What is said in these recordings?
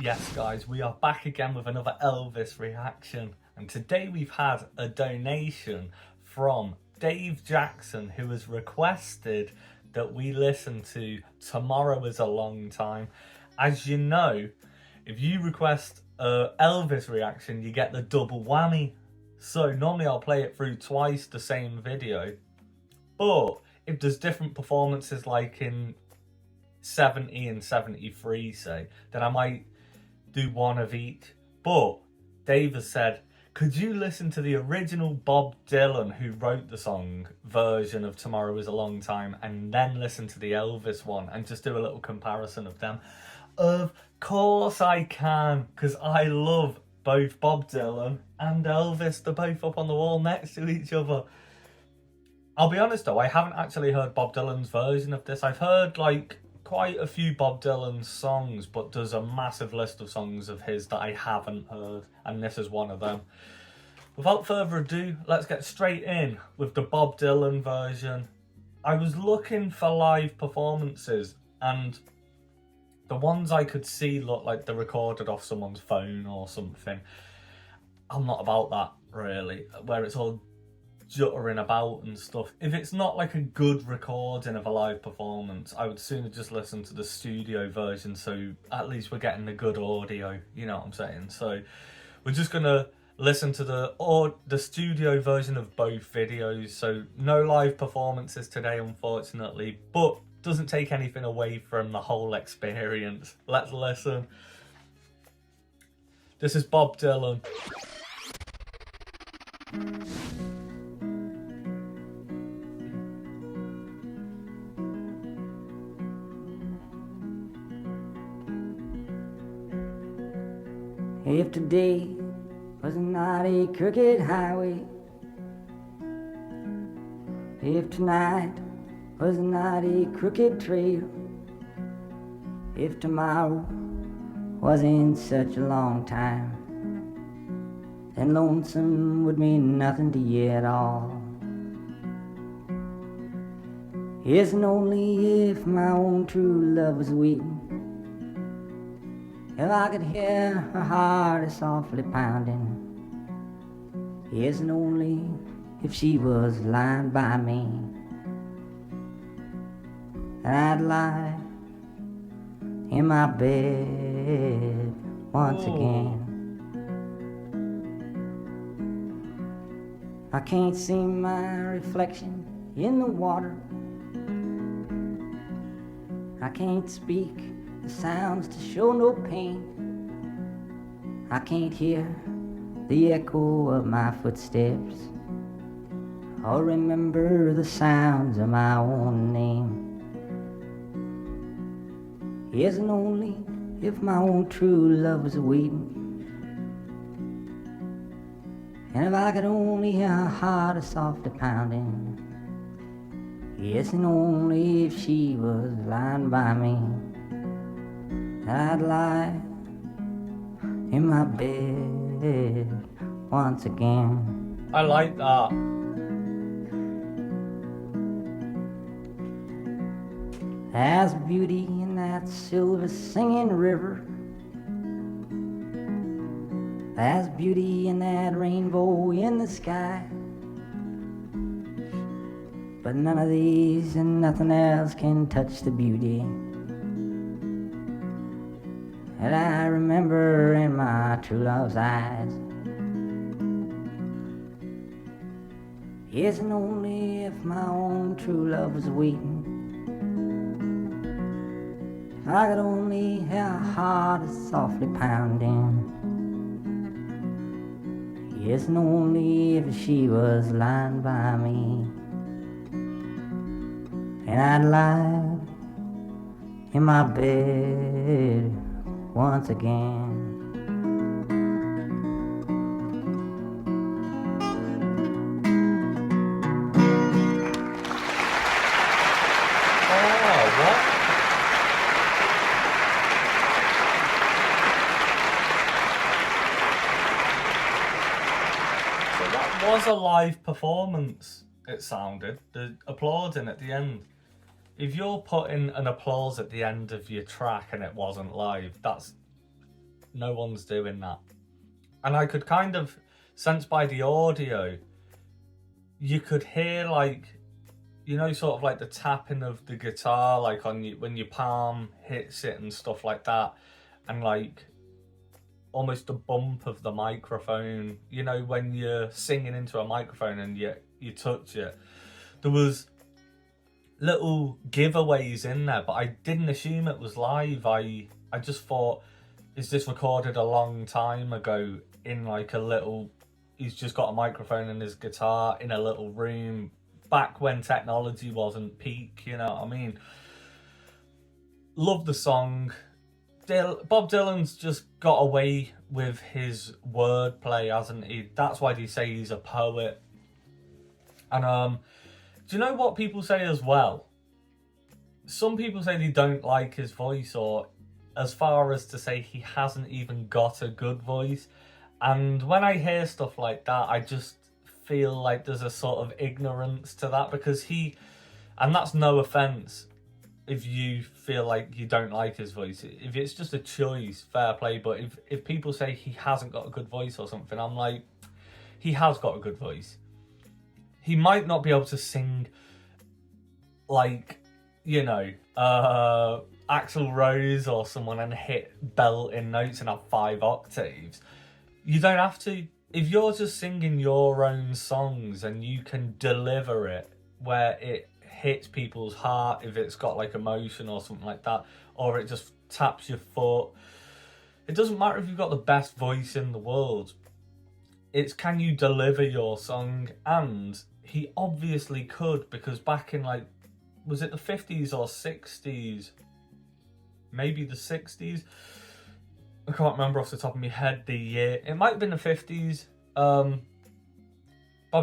Yes guys, we are back again with another Elvis reaction, and today we've had a donation from Dave Jackson, who has requested that we listen to Tomorrow Is a Long Time. As you know, if you request a Elvis reaction, you get the double whammy. So normally I'll play it through twice the same video, but if there's different performances like in 70 and 73 say, then I might do one of each. But Dave has said, could you listen to the original Bob Dylan, who wrote the song, version of Tomorrow Is a Long Time, and then listen to the Elvis one and just do a little comparison of them? Of course I can, because I love both Bob Dylan and Elvis. They're both up on the wall next to each other. I'll be honest though, I haven't actually heard Bob Dylan's version of this. I've heard like quite a few Bob Dylan songs, but there's a massive list of songs of his that I haven't heard, and this is one of them. Without further ado, let's get straight in with the Bob Dylan version. I was looking for live performances, and the ones I could see looked like they're recorded off someone's phone or something. I'm not about that, really, where it's all juttering about and stuff. If it's not like a good recording of a live performance, I would sooner just listen to the studio version, so at least we're getting the good audio, you know what I'm saying? So we're just gonna listen to the studio version of both videos, so no live performances today unfortunately, but doesn't take anything away from the whole experience. Let's listen. This is Bob Dylan. If today was not a crooked highway, if tonight was not a crooked trail, if tomorrow wasn't such a long time, then lonesome would mean nothing to you at all. Yes, and only if my own true love was waiting, if I could hear her heart softly pounding. Yes, and only if she was lying by me, and I'd lie in my bed once again. I can't see my reflection in the water, I can't speak the sounds to show no pain, I can't hear the echo of my footsteps or remember the sounds of my own name. Yes, and only if my own true love was waiting, and if I could only hear her heart softly pounding. Yes, and only if she was lying by me, I'd lie in my bed once again. I like that. There's beauty in that silver singing river, there's beauty in that rainbow in the sky, but none of these and nothing else can touch the beauty that I remember in my true love's eyes. Yes, and only if my own true love was waiting, if I could only hear her heart softly pounding. Yes, and only if she was lying by me, and I'd lie in my bed once again. Oh, what? So that was a live performance, it sounded. The applauding at the end. If you're putting an applause at the end of your track and it wasn't live, that's No one's doing that. And I could kind of sense by the audio, you could hear like, you know, sort of like the tapping of the guitar, like on you when your palm hits it and stuff like that, and like almost the bump of the microphone, you know, when you're singing into a microphone and you touch it. There was little giveaways in there, but I didn't assume it was live. I just thought, is this recorded a long time ago in like a little, he's just got a microphone and his guitar in a little room back when technology wasn't peak, you know what I mean? Love the song. Bob Dylan's just got away with his wordplay, hasn't he? That's why they say he's a poet. And do you know what people say as well? Some people say they don't like his voice, or as far as to say he hasn't even got a good voice. And when I hear stuff like that, I just feel like there's a sort of ignorance to that, because and that's no offence if you feel like you don't like his voice. If it's just a choice, fair play. But if people say he hasn't got a good voice or something, I'm like, he has got a good voice. He might not be able to sing like, you know, Axl Rose or someone and hit belting notes and have 5 octaves. You don't have to. If you're just singing your own songs and you can deliver it where it hits people's heart, if it's got like emotion or something like that, or it just taps your foot, it doesn't matter if you've got the best voice in the world. It's, can you deliver your song? And he obviously could, because back in like, was it the 50s or 60s? Maybe the 60s. I can't remember off the top of my head the year. It might have been the 50s. Bob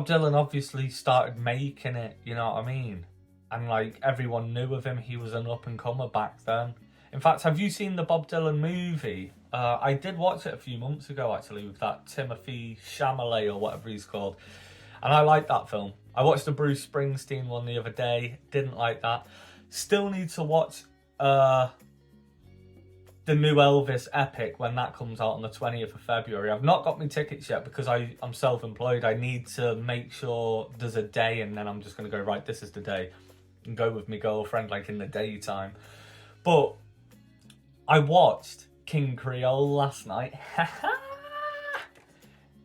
Dylan obviously started making it, you know what I mean? And like, everyone knew of him. He was an up-and-comer back then. In fact, have you seen the Bob Dylan movie? I did watch it a few months ago, actually, with that Timothy Chalamet or whatever he's called. And I like that film. I watched the Bruce Springsteen one the other day. Didn't like that. Still need to watch the new Elvis epic when that comes out on the 20th of February. I've not got my tickets yet because I'm self-employed. I need to make sure there's a day, and then I'm just going to go, right, this is the day, and go with my girlfriend like in the daytime. But I watched King Creole last night.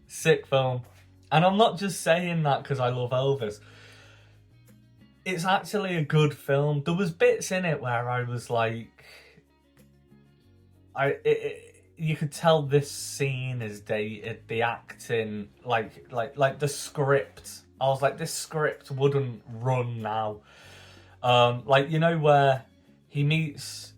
Sick film. And I'm not just saying that because I love Elvis. It's actually a good film. There was bits in it where I was like, you could tell this scene is dated. The acting, like the script. I was like, this script wouldn't run now. Like, you know, where he meets,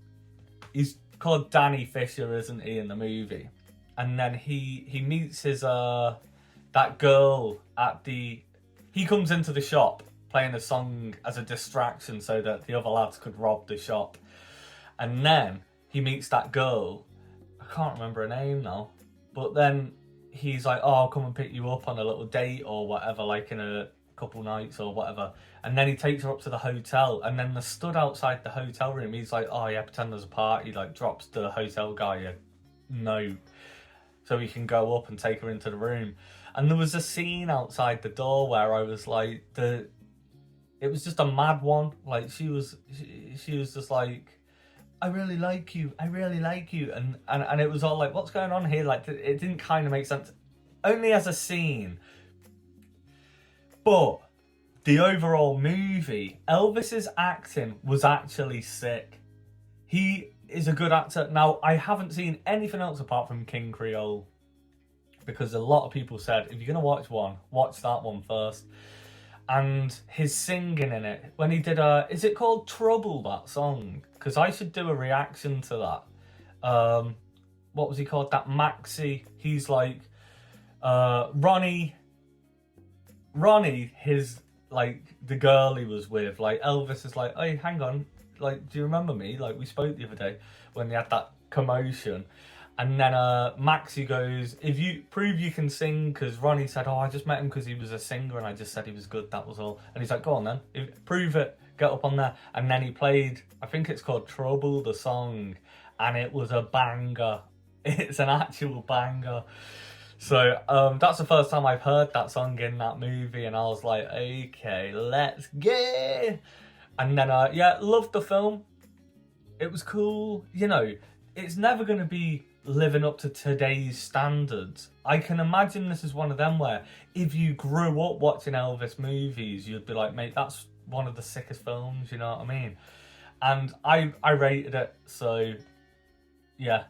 he's called Danny Fisher, isn't he, in the movie? And then he meets his that girl at he comes into the shop playing a song as a distraction so that the other lads could rob the shop. And then he meets that girl, I can't remember her name now, but then he's like, oh, I'll come and pick you up on a little date or whatever, like in a couple nights or whatever. And then he takes her up to the hotel, and then they're stood outside the hotel room. He's like, oh yeah, pretend there's a party, like drops the hotel guy a note so he can go up and take her into the room. And there was a scene outside the door where I was like, it was just a mad one. Like, she was just like, I really like you, and it was all like, what's going on here? Like, it didn't kind of make sense, only as a scene. But the overall movie, Elvis's acting was actually sick. He is a good actor. Now, I haven't seen anything else apart from King Creole, because a lot of people said, if you're going to watch one, watch that one first. And his singing in it, when he did is it called Trouble, that song? Because I should do a reaction to that. What was he called? That Maxi. He's like, Ronnie, his, like, the girl he was with, like, Elvis is like, hey, hang on, like, do you remember me? Like, we spoke the other day when they had that commotion. And then Maxie goes, if you prove you can sing, because Ronnie said, oh, I just met him because he was a singer and I just said he was good, that was all. And he's like, go on then, prove it, get up on there. And then he played, I think it's called Trouble, the song, and it was a banger. It's an actual banger. So that's the first time I've heard that song in that movie, and I was like, okay, let's get. And then yeah, loved the film. It was cool. You know, it's never going to be living up to today's standards. I can imagine this is one of them where if you grew up watching Elvis movies, you'd be like, mate, that's one of the sickest films, you know what I mean? And I rated it, so yeah.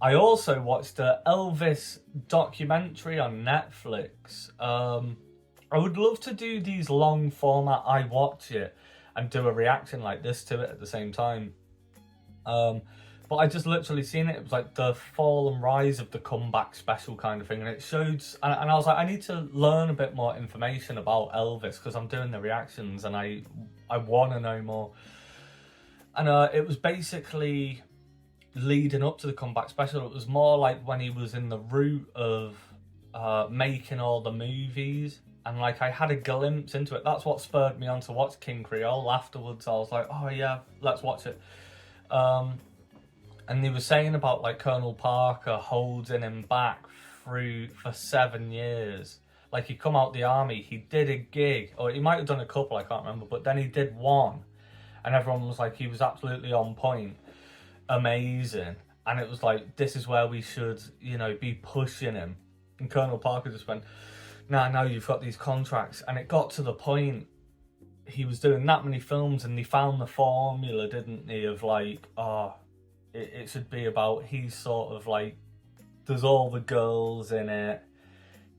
I also watched the Elvis documentary on Netflix. I would love to do these long format I watch it and do a reaction like this to it at the same time. But I just literally seen it. It was like the fall and rise of the comeback special kind of thing, and it showed. And I was like, I need to learn a bit more information about Elvis because I'm doing the reactions, and I want to know more. And it was basically leading up to the comeback special. It was more like when he was in the route of making all the movies, and like I had a glimpse into it. That's what spurred me on to watch King Creole afterwards. I was like, oh yeah, let's watch it. And they were saying about like Colonel Parker holding him back for 7 years. Like he come out the army, he did a gig, or he might have done a couple, I can't remember, but then he did one, and everyone was like, he was absolutely on point, amazing, and it was like, this is where we should, you know, be pushing him. And Colonel Parker just went, nah, you've got these contracts. And it got to the point, he was doing that many films, and they found the formula, didn't they, of like, it should be about, he's sort of like, there's all the girls in it,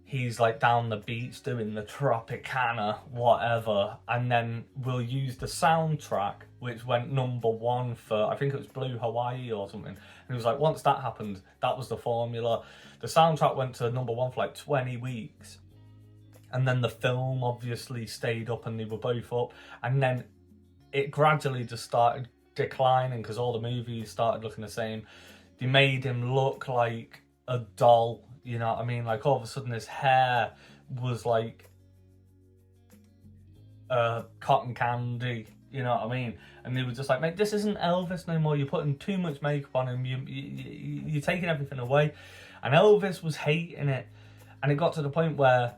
he's like down the beach doing the Tropicana, whatever, and then we'll use the soundtrack, which went #1 for, I think it was Blue Hawaii or something. And it was like, once that happened, that was the formula. The soundtrack went to #1 for like 20 weeks. And then the film obviously stayed up, and they were both up. And then it gradually just started declining because all the movies started looking the same. They made him look like a doll, you know what I mean? Like all of a sudden his hair was like cotton candy, you know what I mean? And they were just like, mate, this isn't Elvis no more. You're putting too much makeup on him. You're taking everything away. And Elvis was hating it. And it got to the point where,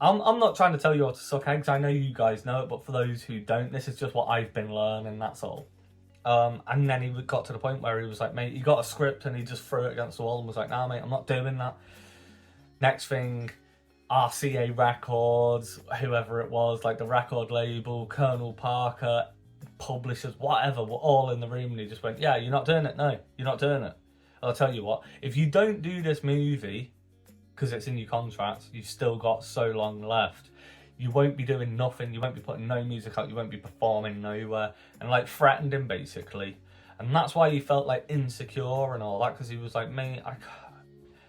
I'm not trying to tell you how to suck eggs. I know you guys know it, but for those who don't, this is just what I've been learning, that's all. And then he got to the point where he was like, mate, you got a script, and he just threw it against the wall and was like, nah, mate, I'm not doing that. Next thing, RCA Records, whoever it was, like the record label, Colonel Parker, publishers, whatever, were all in the room, and he just went, yeah, you're not doing it, no, you're not doing it. I'll tell you what, if you don't do this movie, because it's in your contract, you've still got so long left, you won't be doing nothing, you won't be putting no music out, you won't be performing nowhere, and like threatened him basically. And that's why he felt like insecure and all that, because he was like, mate,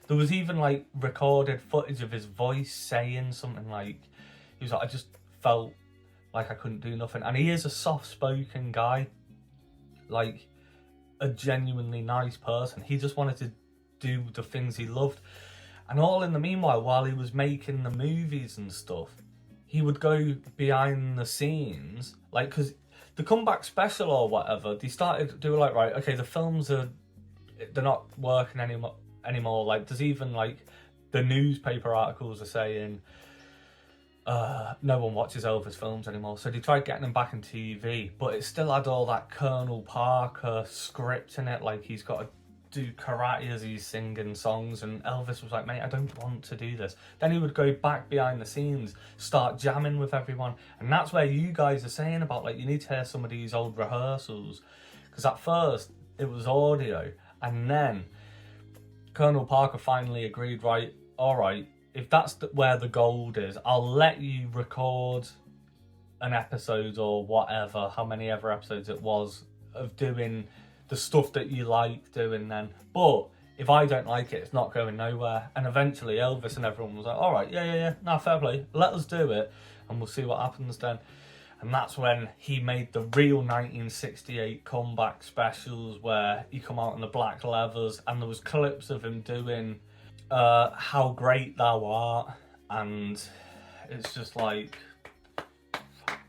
there was even like recorded footage of his voice saying something like, he was like, I just felt like I couldn't do nothing. And he is a soft-spoken guy, like a genuinely nice person. He just wanted to do the things he loved. And all in the meanwhile, while he was making the movies and stuff, he would go behind the scenes, like, because the comeback special or whatever, they started doing like, right, okay, the films they're not working anymore. Like, there's even like the newspaper articles are saying no one watches Elvis films anymore. So they tried getting him back on TV, but it still had all that Colonel Parker script in it, like he's got to do karate as he's singing songs, and Elvis was like, mate, I don't want to do this. Then he would go back behind the scenes, start jamming with everyone, and that's where you guys are saying about, like, you need to hear some of these old rehearsals, because at first it was audio, and then Colonel Parker finally agreed, right, all right, if that's where the gold is, I'll let you record an episode or whatever, how many ever episodes it was, of doing the stuff that you like doing then. But if I don't like it, it's not going nowhere. And eventually Elvis and everyone was like, all right, yeah, no, fair play. Let us do it and we'll see what happens then. And that's when he made the real 1968 comeback specials where he come out in the black leathers, and there was clips of him doing How Great Thou Art. And it's just like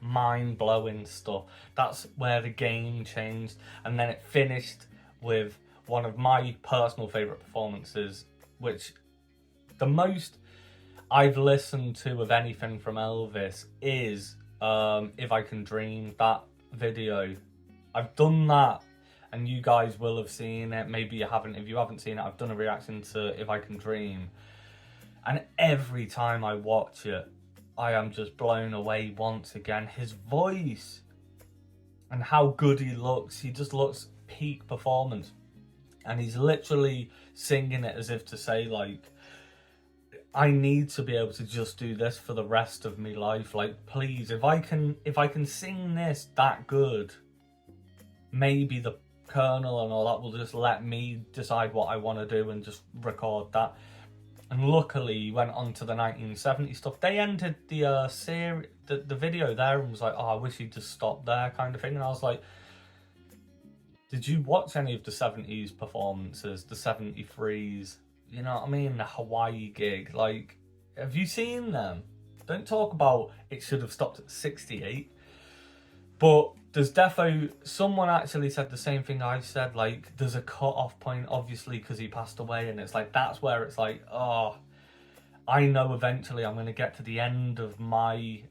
mind-blowing stuff. That's where the game changed. And then it finished with one of my personal favourite performances, which the most I've listened to of anything from Elvis is If I Can Dream, that video. I've done that and you guys will have seen it. Maybe you haven't. If you haven't seen it, I've done a reaction to If I Can Dream. And every time I watch it, I am just blown away once again. His voice and how good he looks. He just looks peak performance. And he's literally singing it as if to say, like, I need to be able to just do this for the rest of my life. Like, please, if I can sing this that good, maybe the Colonel and all that will just let me decide what I want to do and just record that. And luckily, he went on to the 1970s stuff. They ended the series, the video there, and was like, oh, I wish he'd just stopped there, kind of thing. And I was like, did you watch any of the 70s performances, the 73s? You know what I mean? The Hawaii gig. Like, have you seen them? Don't talk about it should have stopped at 68. But there's defo, someone actually said the same thing I said, like, there's a cut-off point, obviously, because he passed away, and it's like, that's where it's like, oh, I know eventually I'm going to get to the end of my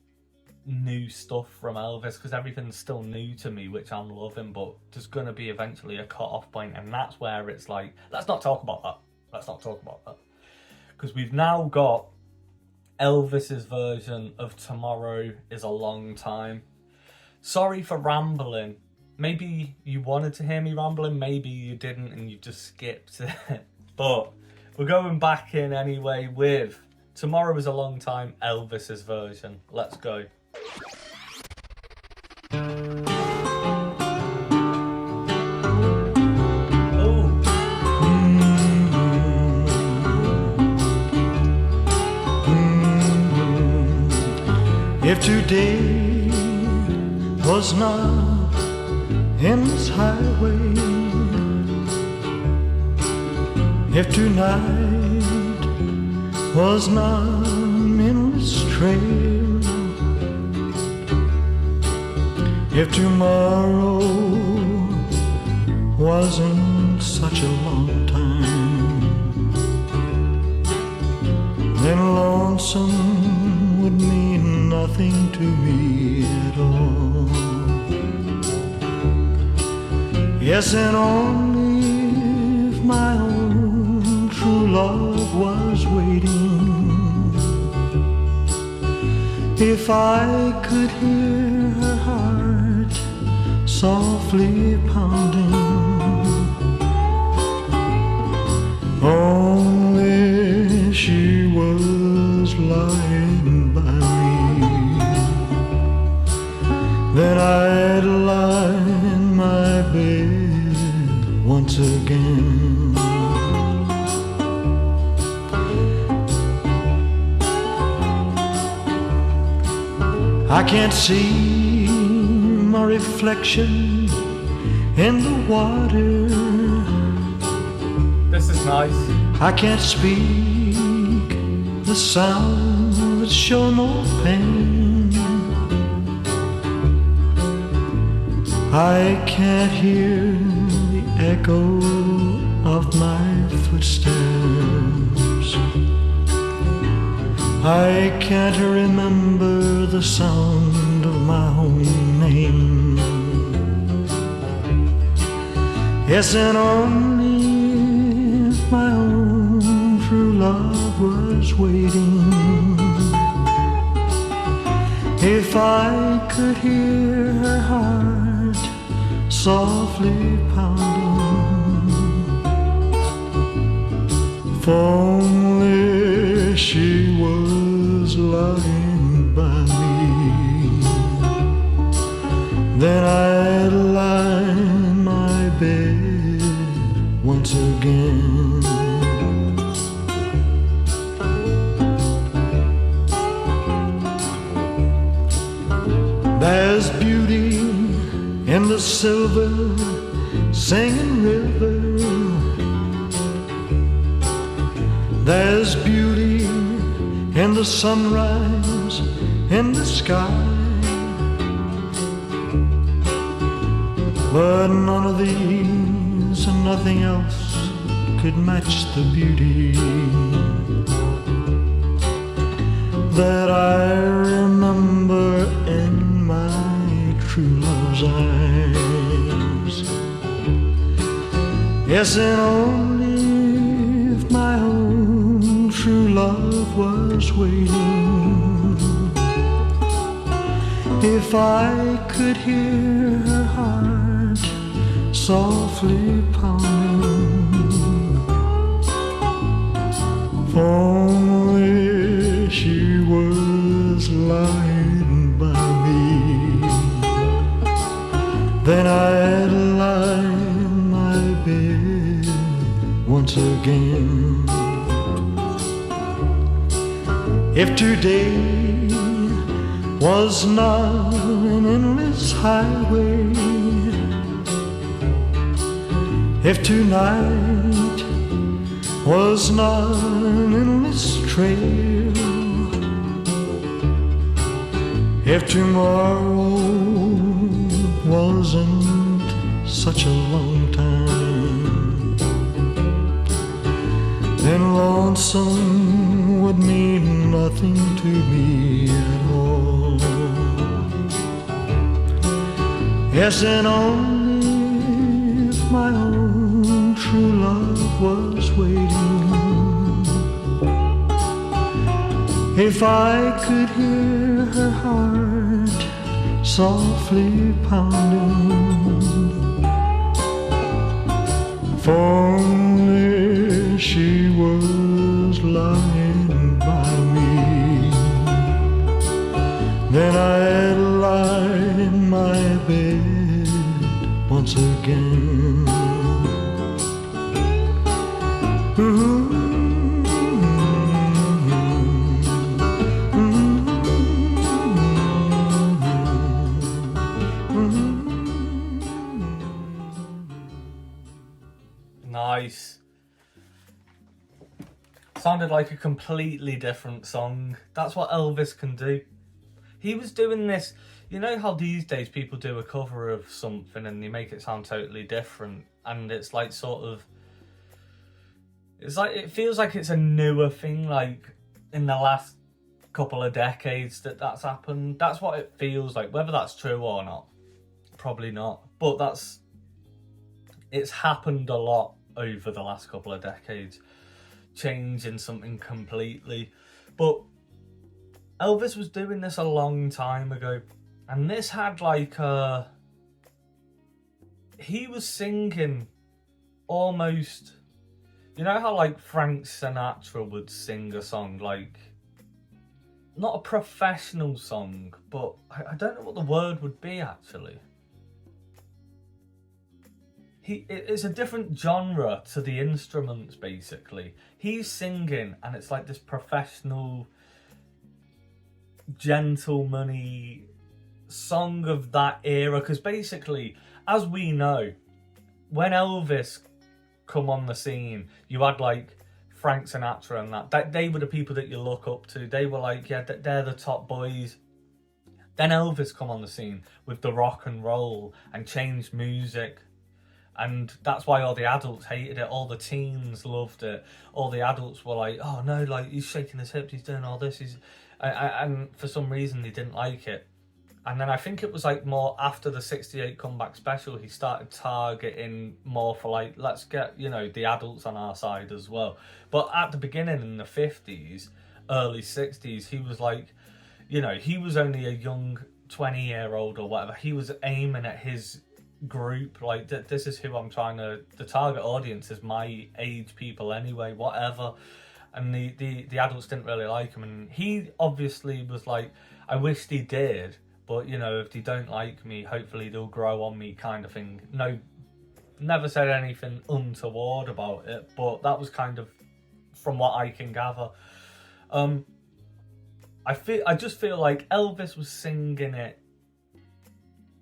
new stuff from Elvis, because everything's still new to me, which I'm loving, but there's going to be eventually a cut-off point, and that's where it's like, let's not talk about that. Let's not talk about that. Because we've now got Elvis's version of Tomorrow Is a Long Time. Sorry for rambling. Maybe you wanted to hear me rambling, maybe you didn't and you just skipped it. But we're going back in anyway with Tomorrow Is a Long Time, Elvis's version. Let's go. If today was not in this highway, if tonight was not in this trail, if tomorrow wasn't such a long time, then lonesome would mean nothing to me at all. Yes, and only if my own true love was waiting, if I could hear her heart softly pounding, only she was lying by me, then I'd lie in my bed once again. I can't see my reflection in the water. This is nice. I can't speak the sounds that show no pain. I can't hear the echo of my footsteps. I can't remember the sound of my own name. Yes, and only if my own true love was waiting, if I could hear her heart softly pounding, if only she was lying by me, then I'd lie in my bed once again. There's beauty in the silver singing river. There's beauty in the sunrise in the sky. But none of these face and nothing else could match the beauty that I remember in my true love's eyes. Yes, and only if my own true love was waiting, if I could hear her heart softly pounding, if only she was lying by me, then I'd lie in my bed once again. If today was not an endless highway, if tonight was not an endless trail, if tomorrow wasn't such a long time, then lonesome would mean nothing to me at all. Yes, and only if my own true love was waiting, if I could hear her heart softly pounding, if only she was lying by me, then I'd lie in my bed once again. Ooh. Nice. Sounded like a completely different song. That's what Elvis can do. He was doing this, you know how these days people do a cover of something and they make it sound totally different, and it's like sort of, it's like, it feels like it's a newer thing, like in the last couple of decades that's happened. That's what it feels like. Whether that's true or not, probably not, but it's happened a lot over the last couple of decades, changing something completely. But Elvis was doing this a long time ago, and this had like he was singing almost, you know how like Frank Sinatra would sing a song, like not a professional song, but I don't know what the word would be actually. It's a different genre to the instruments, basically. He's singing, and it's like this professional, gentleman-y song of that era. Because basically, as we know, when Elvis come on the scene, you had like Frank Sinatra and that they were the people that you look up to. They were like, yeah, they're the top boys. Then Elvis come on the scene with the rock and roll and changed music. And that's why all the adults hated it, all the teens loved it, all the adults were like, oh no, like he's shaking his hips, he's doing all this, and for some reason they didn't like it. And then I think it was like more after the 68 comeback special, he started targeting more for like, let's get, you know, the adults on our side as well. But at the beginning in the 50s, early 60s, he was like, you know, he was only a young 20-year-old or whatever. He was aiming at his group, like this is who I'm trying to, the target audience is my age people anyway, whatever. And the adults didn't really like him, and he obviously was like, I wish they did, but you know, if they don't like me, hopefully they'll grow on me, kind of thing. No, never said anything untoward about it, but that was kind of from what I can gather. I just feel like Elvis was singing it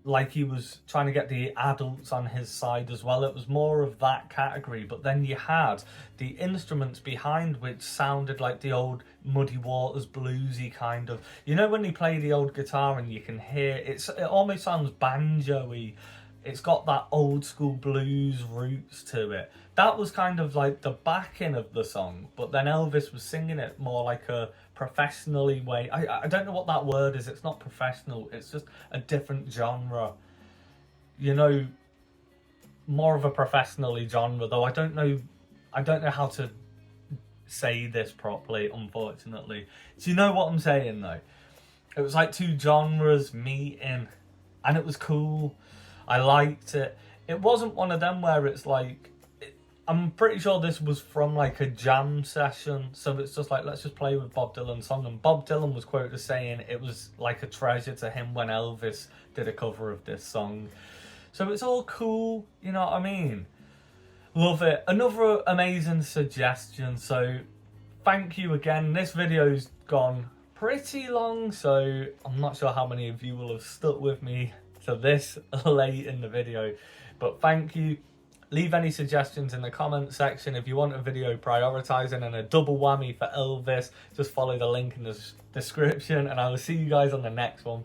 like he was trying to get the adults on his side as well. It was more of that category, but then you had the instruments behind which sounded like the old Muddy Waters bluesy kind of, you know, when you play the old guitar and you can hear it almost sounds banjo-y, it's got that old school blues roots to it. That was kind of like the backing of the song, but then Elvis was singing it more like a professionally way. I don't know what that word is. It's not professional. It's just a different genre. You know, more of a professionally genre, though I don't know how to say this properly, unfortunately. Do you know what I'm saying though? It was like two genres meeting, and it was cool. I liked it. It wasn't one of them where it's like, I'm pretty sure this was from like a jam session, so it's just like, let's just play with Bob Dylan's song. And Bob Dylan was quoted as saying it was like a treasure to him when Elvis did a cover of this song. So it's all cool, you know what I mean? Love it. Another amazing suggestion, so thank you again. This video's gone pretty long, so I'm not sure how many of you will have stuck with me to this late in the video, but thank you. Leave any suggestions in the comment section. If you want a video prioritising and a double whammy for Elvis, just follow the link in the description, and I will see you guys on the next one.